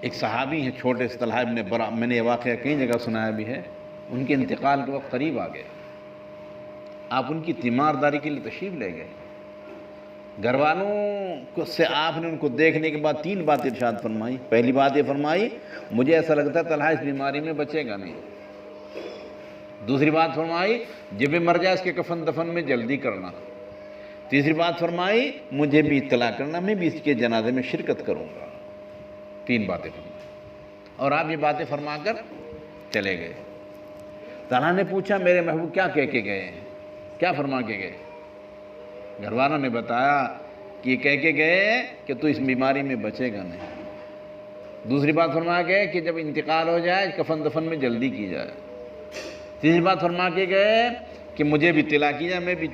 ایک صحابی ہیں چھوٹے سے طلحہ ابن برا، میں نے یہ واقعہ کئی جگہ سنایا بھی ہے، ان کے انتقال کے وقت قریب آ گئے، آپ ان کی تیمارداری کے لیے تشریف لے گئے، گھر والوں سے آپ نے ان کو دیکھنے کے بعد 3 باتیں ارشاد فرمائی۔ پہلی بات یہ فرمائی مجھے ایسا لگتا ہے طلحہ اس بیماری میں بچے گا نہیں۔ دوسری بات فرمائی جب بھی مر جائے اس کے کفن دفن میں جلدی کرنا۔ تیسری بات فرمائی مجھے بھی اطلاع کرنا، میں بھی اس کے جنازے میں شرکت کروں گا۔ 3 باتیں فرمائی اور آپ یہ باتیں فرما کر چلے گئے۔ طلحہ نے پوچھا میرے محبوب کیا کہہ کے گئے ہیں، کیا فرما کے گئے؟ گھر والوں نے بتایا کہ یہ کہہ کے گئے کہ تو اس بیماری میں بچے گا نہیں۔ دوسری بات فرما گئے کہ جب انتقال ہو جائے کفن دفن میں جلدی کی جائے۔ تیسری بات فرما کے گئے کہ مجھے بھی اطلاع کی جائے، میں بھی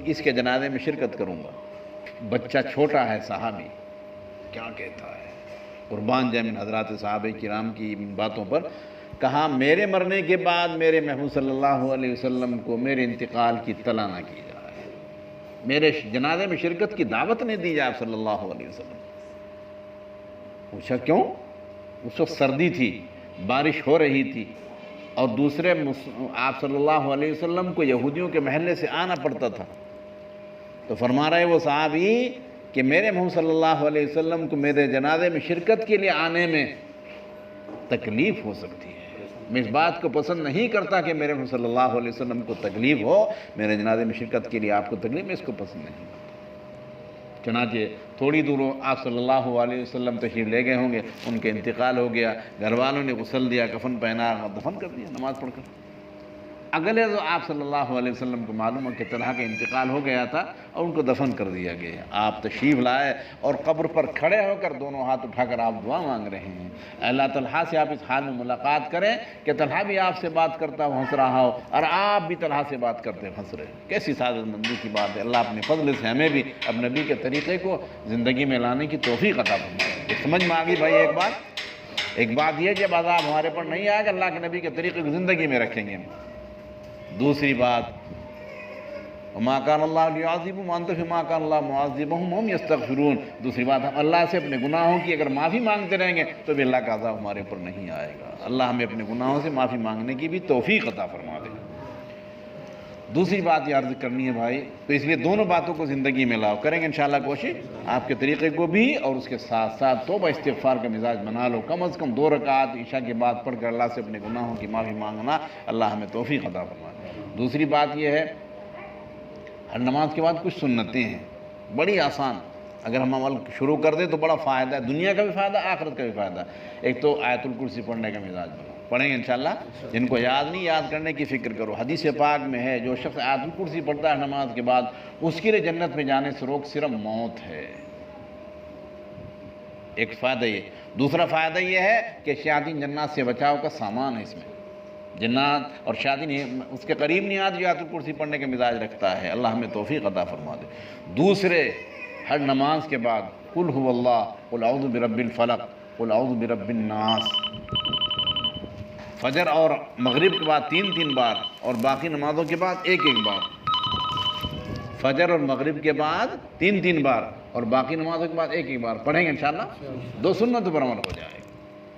اس کے جنازے میں شرکت کروں گا۔ بچہ چھوٹا ہے صحابی، کیا کہتا ہے، قربان جائیں من حضرات صحابہ کرام کی ان باتوں پر۔ کہا میرے مرنے کے بعد میرے محبوب صلی اللہ علیہ وسلم کو میرے انتقال کی اطلاع نہ کی جائے، میرے جنازے میں شرکت کی دعوت نہیں دی جائے آپ صلی اللہ علیہ وسلم۔ پوچھا کیوں؟ اس وقت سردی تھی، بارش ہو رہی تھی، اور دوسرے آپ صلی اللہ علیہ وسلم کو یہودیوں کے محلے سے آنا پڑتا تھا۔ تو فرما رہے وہ صحابی کہ میرے محمد صلی اللہ علیہ وسلم کو میرے جنازے میں شرکت کے لیے آنے میں تکلیف ہو سکتی ہے، میں اس بات کو پسند نہیں کرتا کہ میرے محمد صلی اللہ علیہ وسلم کو تکلیف ہو، میرے جنازے میں شرکت کے لیے آپ کو تکلیف، میں اس کو پسند نہیں کرتا۔ چنانچہ تھوڑی دور آپ صلی اللہ علیہ وسلم تشریف لے گئے ہوں گے، ان کے انتقال ہو گیا، گھر والوں نے غسل دیا، کفن پہنا، دفن کر دیا نماز پڑھ کر۔ اگلے تو آپ صلی اللہ علیہ وسلم کو معلوم ہے کہ طلحہ کا انتقال ہو گیا تھا اور ان کو دفن کر دیا گیا۔ آپ تشریف لائے اور قبر پر کھڑے ہو کر دونوں ہاتھ اٹھا کر آپ دعا مانگ رہے ہیں، اللہ طلحہ سے آپ اس حال میں ملاقات کریں کہ طلحہ بھی آپ سے بات کرتا ہو ہنس رہا ہو اور آپ بھی طلحہ سے بات کرتے ہنس رہے۔ کیسی سعادت مندی کی بات ہے! اللہ اپنے فضل سے ہمیں بھی اب نبی کے طریقے کو زندگی میں لانے کی توفیق عطا فرمائے۔ سمجھ میں آ گئی بھائی؟ ایک بات یہ جب عذاب ہمارے پر نہیں آئے گا، اللہ کے نبی کے طریقے کو زندگی میں رکھیں گے۔ دوسری بات وما کان اللہ لیعذبہم وانت فیما کان اللہ معذبہم وہم یستغفرون۔ دوسری بات ہم اللہ سے اپنے گناہوں کی اگر معافی مانگتے رہیں گے تو بھی اللہ کا عذاب ہمارے اوپر نہیں آئے گا۔ اللہ ہمیں اپنے گناہوں سے معافی مانگنے کی بھی توفیق عطا فرما دے۔ دوسری بات یہ عرض کرنی ہے بھائی، تو اس لیے دونوں باتوں کو زندگی میں لاؤ، کریں گے انشاءاللہ کوشش آپ کے طریقے کو بھی، اور اس کے ساتھ ساتھ توبہ استغفار کا مزاج بنا لو، کم از کم 2 رکعات عشاء کے بعد پڑھ کر اللہ سے اپنے گناہوں کی معافی مانگنا، اللہ ہمیں توفیق عطا فرمائے۔ دوسری بات یہ ہے ہر نماز کے بعد کچھ سنتیں ہیں، بڑی آسان، اگر ہم عمل شروع کر دیں تو بڑا فائدہ ہے، دنیا کا بھی فائدہ، آخرت کا بھی فائدہ۔ ایک تو آیت الکرسی پڑھنے کا مزاج بناؤ، پڑھیں گے انشاءاللہ، جن کو یاد نہیں یاد کرنے کی فکر کرو۔ حدیث پاک میں ہے جو شخص آیت الکرسی پڑھتا ہے نماز کے بعد اس کے لیے جنت میں جانے سے روک صرف موت ہے۔ ایک فائدہ یہ۔ دوسرا فائدہ یہ ہے کہ شیاطین جنات سے بچاؤ کا سامان ہے اس میں، جنات اور شیاطین اس کے قریب نہیں آتے جو آیت الکرسی پڑھنے کا مزاج رکھتا ہے۔ اللہ ہمیں توفیق عطا فرما دے۔ دوسرے ہر نماز کے بعد قل هو اللہ، قل اعوذ برب الفلق، قل اعوذ برب الناس، فجر اور مغرب کے بعد 3 بار اور باقی نمازوں کے بعد 1 بار۔ فجر اور مغرب کے بعد 3 بار اور باقی نمازوں کے بعد 1 بار پڑھیں گے انشاءاللہ، 2 سنتوں پر عمل ہو جائے گا۔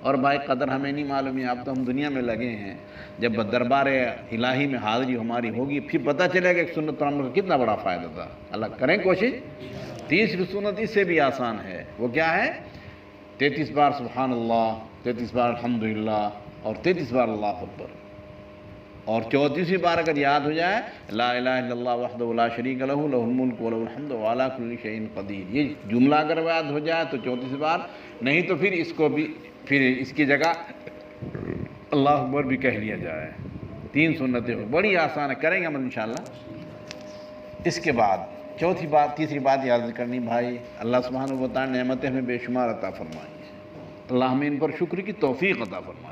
اور بھائی قدر ہمیں نہیں معلوم ہے، اب تو ہم دنیا میں لگے ہیں، جب دربار الہی میں حاضری ہماری ہوگی پھر پتہ چلے گا کہ سنت پر عمل کا کتنا بڑا فائدہ تھا۔ اللہ کریں کوشش۔ تیسری سنت اس سے بھی آسان ہے، وہ کیا ہے؟ 33 بار سبحان اللہ، 33 بار الحمدللہ اور 33 بار اللہ اکبر، اور 34ویں بار اگر یاد ہو جائے لا الہ الا اللہ وحدہ لا شریک لہ لہ الملک و لہ الحمد وعلی کل شیء قدیر۔ یہ جملہ اگر یاد ہو جائے تو 34 بار، نہیں تو پھر اس کو بھی پھر اس کی جگہ اللہ اکبر بھی کہہ لیا جائے۔ 3 سنتیں ہو، بڑی آسان ہے، کریں گے ہم انشاءاللہ۔ اس کے بعد تیسری بات یاد کرنی بھائی، اللہ سبحانہ و تعالی نعمتیں ہمیں بے شمار عطا فرمائی ہیں، اللہ ہمیں ان پر شکر کی توفیق عطا فرمائے۔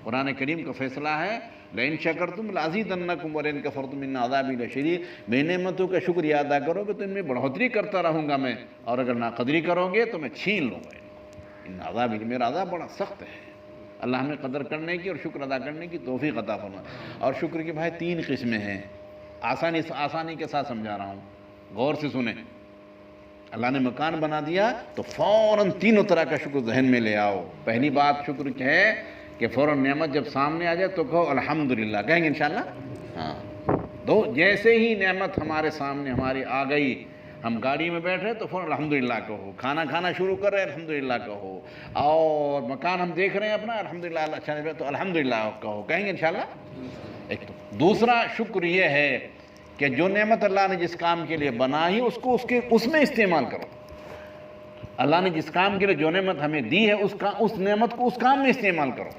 قرآن کریم کا فیصلہ ہے لئن شکرتم لازیدنکم ولئن کفرتم ان عذابی لشدید، میں نعمتوں کا شکریہ ادا کرو گے تو ان میں بڑھوتری کرتا رہوں گا میں، اور اگر ناقدری کرو گے تو میں چھین لوں گا۔ ان عذابی، میرا عذاب بڑا سخت ہے۔ اللہ ہمیں قدر کرنے کی اور شکر ادا کرنے کی توفیق عطا فرمائے۔ اور شکر کی بھائی 3 قسمیں ہیں، آسانی کے ساتھ سمجھا رہا ہوں، غور سے سنیں۔ اللہ نے مکان بنا دیا تو فوراً تینوں طرح کا شکر ذہن میں لے آؤ۔ پہلی بات شکر کیا ہے کہ فوراً نعمت جب سامنے آ جائے تو کہو الحمدللہ، کہیں گے انشاءاللہ؟ ہاں، جیسے ہی نعمت ہمارے سامنے ہماری آ گئی، ہم گاڑی میں بیٹھ رہے تو فوراً الحمدللہ کہو، کھانا کھانا شروع کر رہے الحمدللہ کہو، اور مکان ہم دیکھ رہے ہیں اپنا الحمدللہ اللہ اچھا نہیں تو الحمدللہ کہو، کہیں گے انشاءاللہ؟ ایک تو دوسرا شکر یہ ہے کہ جو نعمت اللہ نے جس کام کے لیے بنائی اس میں استعمال کرو۔ اللہ نے جس کام کے لیے جو نعمت ہمیں دی ہے اس نعمت کو اس کام میں استعمال کرو۔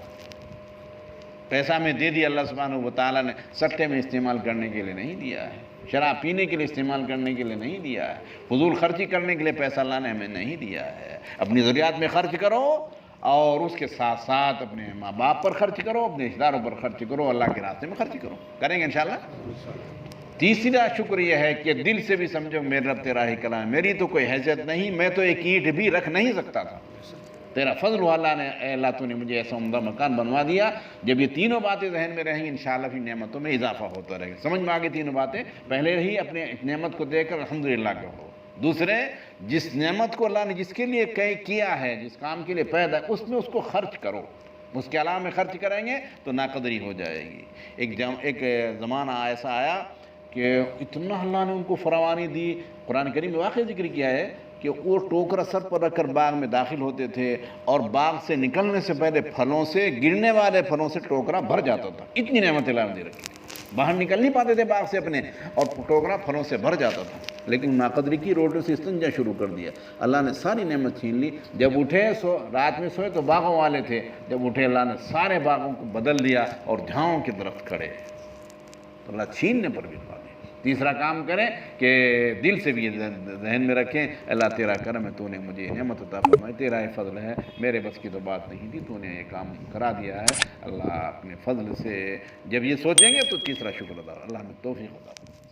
پیسہ ہمیں دے دیا اللہ سبحانہ و تعالیٰ نے سٹے میں استعمال کرنے کے لیے نہیں دیا ہے، شراب پینے کے لیے استعمال کرنے کے لیے نہیں دیا ہے، فضول خرچی کرنے کے لیے پیسہ اللہ نے ہمیں نہیں دیا ہے۔ اپنی ضروریات میں خرچ کرو اور اس کے ساتھ ساتھ اپنے ماں باپ پر خرچ کرو، اپنے رشتہ داروں پر خرچ کرو، اللہ کے راستے میں خرچ کرو، کریں گے انشاءاللہ؟ تیسرا شکر یہ ہے کہ دل سے بھی سمجھو میرے رب تیرا ہی کلام ہے، میری تو کوئی حیثیت نہیں، میں تو ایک اینٹ بھی رکھ نہیں سکتا تھا، تیرا فضل ہوا اللہ نے، اے اللہ تو نے مجھے ایسا عمدہ مکان بنوا دیا۔ جب یہ تینوں باتیں ذہن میں رہیں گی انشاءاللہ پھر نعمتوں میں اضافہ ہوتا رہے گا۔ سمجھ میں آگے تینوں باتیں، پہلے ہی اپنے نعمت کو دیکھ کر الحمدللہ کہو، دوسرے جس نعمت کو اللہ نے جس کے لیے کیا ہے، جس کام کے لیے پیدا اس میں اس کو خرچ کرو، اس کے علاوہ میں خرچ کریں گے تو ناقدری ہو جائے گی۔ ایک زمانہ ایسا آیا کہ اتنا اللہ نے ان کو فراوانی دی، قرآن کریم میں واقعی ذکر کیا ہے کہ وہ ٹوکرا سر پر رکھ کر باغ میں داخل ہوتے تھے اور باغ سے نکلنے سے پہلے پھلوں سے، گرنے والے پھلوں سے ٹوکرا بھر جاتا تھا، اتنی نعمت اللہ نے دے رکھی تھی، باہر نکل نہیں پاتے تھے باغ سے اپنے اور ٹوکرا پھلوں سے بھر جاتا تھا، لیکن ناقدری کی، روٹی سے استنجا شروع کر دیا، اللہ نے ساری نعمت چھین لی۔ جب اٹھے رات میں سوئے تو باغوں والے تھے، جب اٹھے اللہ نے سارے باغوں کو بدل دیا اور جھاؤں کے درخت کھڑے، تو اللہ چھیننے پر بھی قادر۔ تیسرا کام کریں کہ دل سے بھی یہ ذہن میں رکھیں اللہ تیرا کرم ہے، تو نے مجھے نعمت عطا فرمائی، تیرا یہ فضل ہے، میرے بس کی تو بات نہیں تھی، تو نے یہ کام کرا دیا ہے، اللہ اپنے فضل سے جب یہ سوچیں گے تو تیسرا شکر ادا، اللہ ہمیں توفیق عطا فرمائے۔